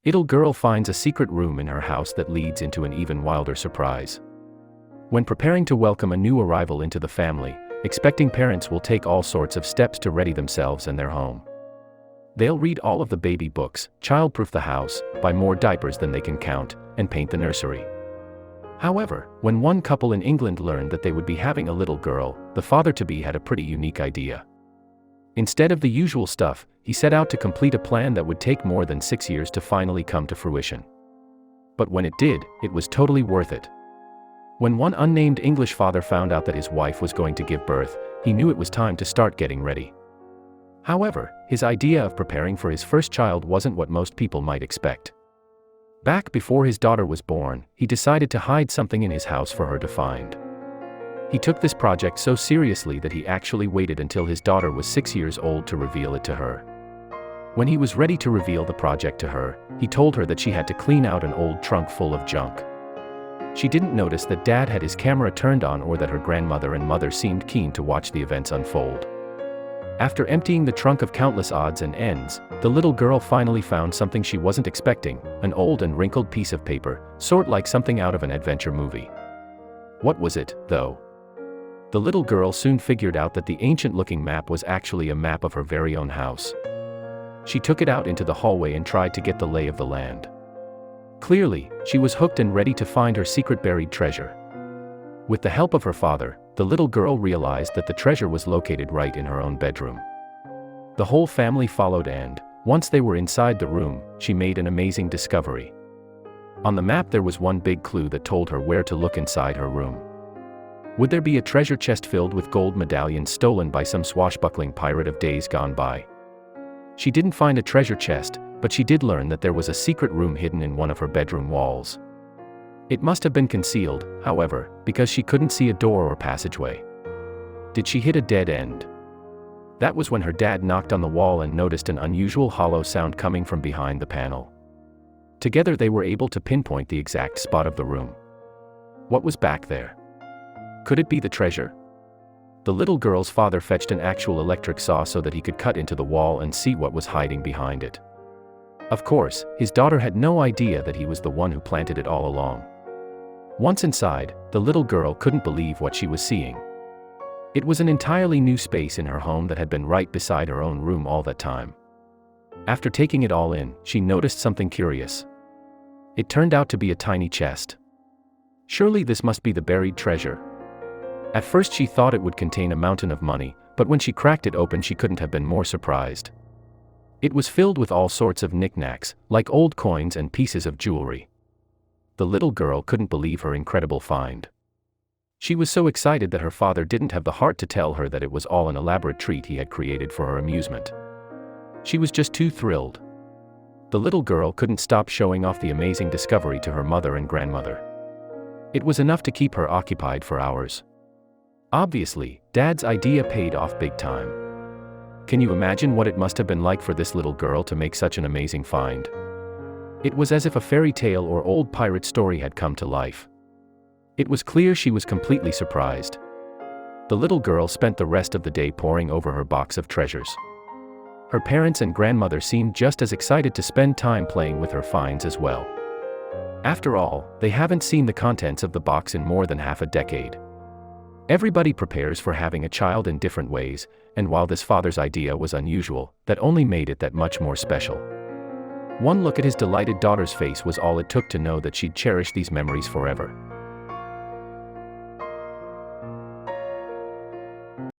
Little girl finds a secret room in her house that leads into an even wilder surprise. When preparing to welcome a new arrival into the family, expecting parents will take all sorts of steps to ready themselves and their home. They'll read all of the baby books, childproof the house, buy more diapers than they can count, and paint the nursery. However, when one couple in England learned that they would be having a little girl, the father-to-be had a pretty unique idea. Instead of the usual stuff, he set out to complete a plan that would take more than 6 years to finally come to fruition. But when it did, it was totally worth it. When one unnamed English father found out that his wife was going to give birth, he knew it was time to start getting ready. However, his idea of preparing for his first child wasn't what most people might expect. Back before his daughter was born, he decided to hide something in his house for her to find. He took this project so seriously that he actually waited until his daughter was 6 years old to reveal it to her. When he was ready to reveal the project to her, he told her that she had to clean out an old trunk full of junk. She didn't notice that Dad had his camera turned on or that her grandmother and mother seemed keen to watch the events unfold. After emptying the trunk of countless odds and ends, the little girl finally found something she wasn't expecting, an old and wrinkled piece of paper, sort like something out of an adventure movie. What was it, though? The little girl soon figured out that the ancient-looking map was actually a map of her very own house. She took it out into the hallway and tried to get the lay of the land. Clearly, she was hooked and ready to find her secret buried treasure. With the help of her father, the little girl realized that the treasure was located right in her own bedroom. The whole family followed and, once they were inside the room, she made an amazing discovery. On the map there was one big clue that told her where to look inside her room. Would there be a treasure chest filled with gold medallions stolen by some swashbuckling pirate of days gone by? She didn't find a treasure chest, but she did learn that there was a secret room hidden in one of her bedroom walls. It must have been concealed, however, because she couldn't see a door or passageway. Did she hit a dead end? That was when her dad knocked on the wall and noticed an unusual hollow sound coming from behind the panel. Together they were able to pinpoint the exact spot of the room. What was back there? Could it be the treasure? The little girl's father fetched an actual electric saw so that he could cut into the wall and see what was hiding behind it. Of course, his daughter had no idea that he was the one who planted it all along. Once inside, the little girl couldn't believe what she was seeing. It was an entirely new space in her home that had been right beside her own room all that time. After taking it all in, she noticed something curious. It turned out to be a tiny chest. Surely this must be the buried treasure. At first she thought it would contain a mountain of money, but when she cracked it open she couldn't have been more surprised. It was filled with all sorts of knickknacks, like old coins and pieces of jewelry. The little girl couldn't believe her incredible find. She was so excited that her father didn't have the heart to tell her that it was all an elaborate treat he had created for her amusement. She was just too thrilled. The little girl couldn't stop showing off the amazing discovery to her mother and grandmother. It was enough to keep her occupied for hours. Obviously, Dad's idea paid off big time. Can you imagine what it must have been like for this little girl to make such an amazing find? It was as if a fairy tale or old pirate story had come to life. It was clear she was completely surprised. The little girl spent the rest of the day poring over her box of treasures. Her parents and grandmother seemed just as excited to spend time playing with her finds as well. After all, they haven't seen the contents of the box in more than half a decade. Everybody prepares for having a child in different ways, and while this father's idea was unusual, that only made it that much more special. One look at his delighted daughter's face was all it took to know that she'd cherish these memories forever.